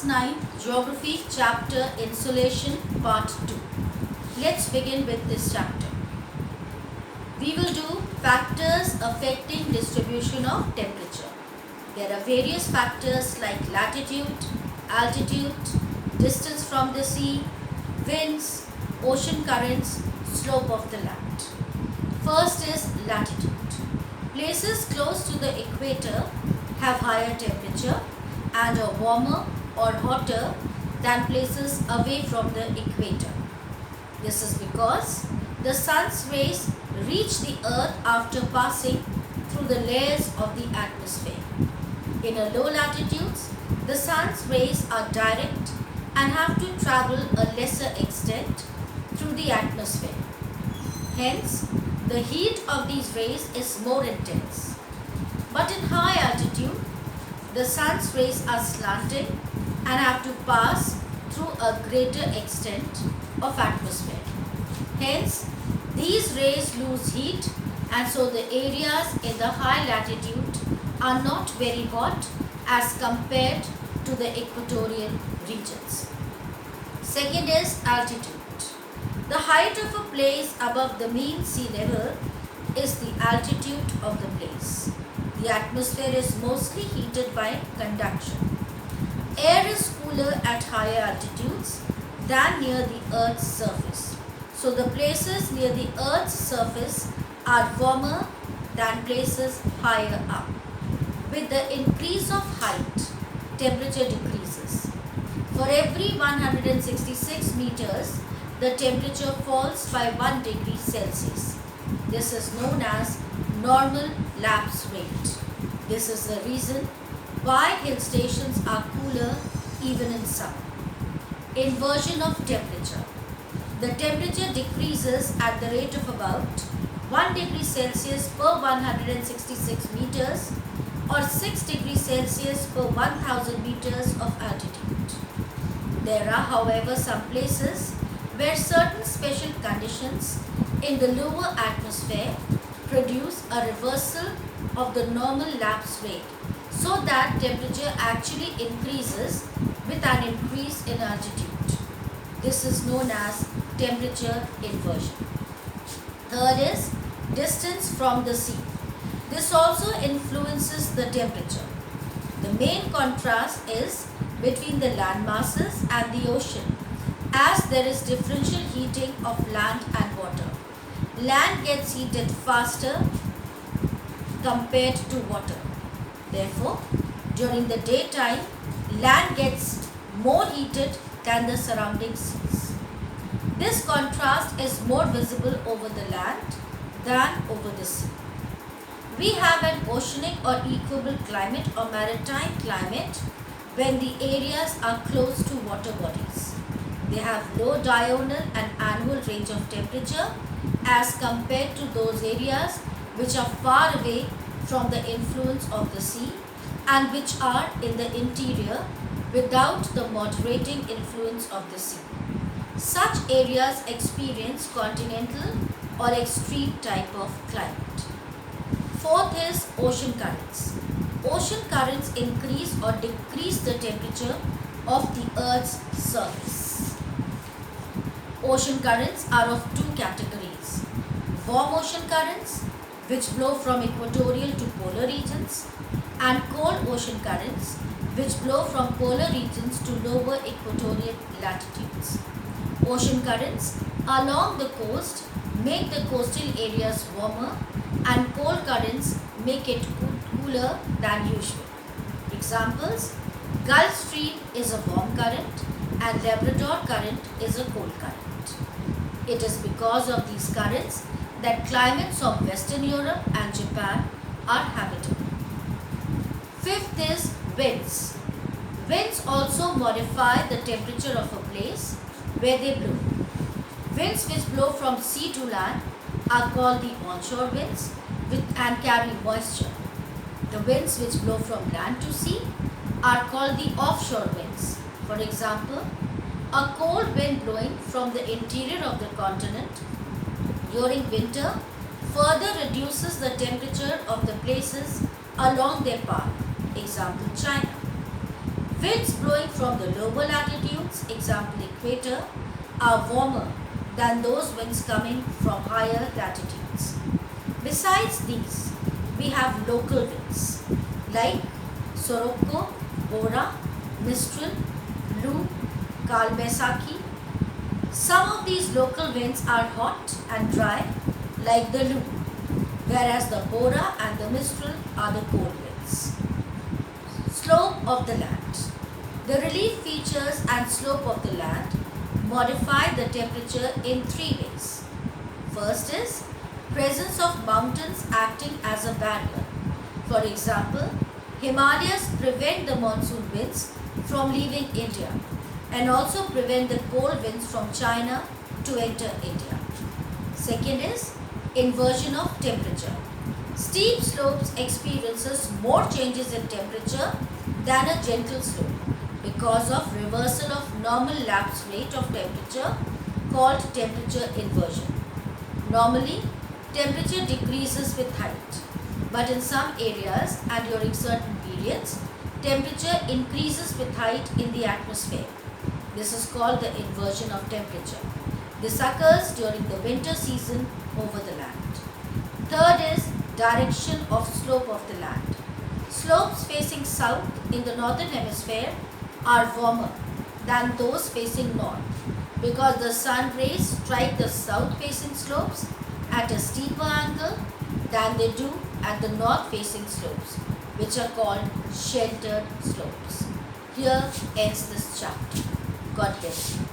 Class 9 Geography Chapter Insulation Part 2. Let's begin with this chapter. We will do factors affecting distribution of temperature. There are various factors like latitude, altitude, distance from the sea, winds, ocean currents, slope of the land. First is latitude. Places close to the equator have higher temperature and are warmer or hotter than places away from the equator. This is because the sun's rays reach the earth after passing through the layers of the atmosphere. In a low latitudes, the sun's rays are direct and have to travel a lesser extent through the atmosphere. Hence, the heat of these rays is more intense. But in high altitude, the sun's rays are slanting and have to pass through a greater extent of atmosphere. Hence, these rays lose heat, and so the areas in the high latitude are not very hot as compared to the equatorial regions. Second is altitude. The height of a place above the mean sea level is the altitude of the place. The atmosphere is mostly heated by conduction. Air is cooler at higher altitudes than near the Earth's surface. So the places near the Earth's surface are warmer than places higher up. With the increase of height, temperature decreases. For every 166 meters, the temperature falls by 1 degree Celsius. This is known as normal lapse rate. This is the reason why hill stations are cooler even in summer. Inversion of temperature. The temperature decreases at the rate of about 1 degree Celsius per 166 meters or 6 degrees Celsius per 1000 meters of altitude. There are, however, some places where certain special conditions in the lower atmosphere produce a reversal of the normal lapse rate, so that temperature actually increases with an increase in altitude. This is known as temperature inversion. Third is distance from the sea. This also influences the temperature. The main contrast is between the land masses and the ocean, as there is differential heating of land and water. Land gets heated faster compared to water. Therefore, during the daytime, land gets more heated than the surrounding seas. This contrast is more visible over the land than over the sea. We have an oceanic or equable climate or maritime climate when the areas are close to water bodies. They have low diurnal and annual range of temperature as compared to those areas which are far away from the influence of the sea and which are in the interior without the moderating influence of the sea. Such areas experience continental or extreme type of climate. Fourth is ocean currents. Ocean currents increase or decrease the temperature of the Earth's surface. Ocean currents are of two categories: warm ocean currents, which blow from equatorial to polar regions, and cold ocean currents, which blow from polar regions to lower equatorial latitudes. Ocean currents along the coast make the coastal areas warmer, and cold currents make it cooler than usual. Examples: Gulf Stream is a warm current and Labrador current is a cold current. It is because of these currents that climates of Western Europe and Japan are habitable. Fifth is winds. Winds also modify the temperature of a place where they blow. Winds which blow from sea to land are called the onshore winds and carry moisture. The winds which blow from land to sea are called the offshore winds. For example, a cold wind blowing from the interior of the continent during winter further reduces the temperature of the places along their path. Example, China. Winds blowing from the lower latitudes, example equator, are warmer than those winds coming from higher latitudes. Besides these, we have local winds like Sirocco, Bora, Mistral, Lu, Kalbesaki. Some of these local winds are hot and dry like the Lu, whereas the Bora and the Mistral are the cold winds. Slope of the land. The relief features and slope of the land modify the temperature in three ways. First is presence of mountains acting as a barrier. For example, Himalayas prevent the monsoon winds from leaving India and also prevent the cold winds from China to enter India. Second is inversion of temperature. Steep slopes experiences more changes in temperature than a gentle slope because of reversal of normal lapse rate of temperature called temperature inversion. Normally, temperature decreases with height, but in some areas and during certain periods, temperature increases with height in the atmosphere. This is called the inversion of temperature. This occurs during the winter season over the land. Third is direction of slope of the land. Slopes facing south in the northern hemisphere are warmer than those facing north because the sun rays strike the south facing slopes at a steeper angle than they do at the north facing slopes, which are called sheltered slopes. Here ends this chapter. God bless you.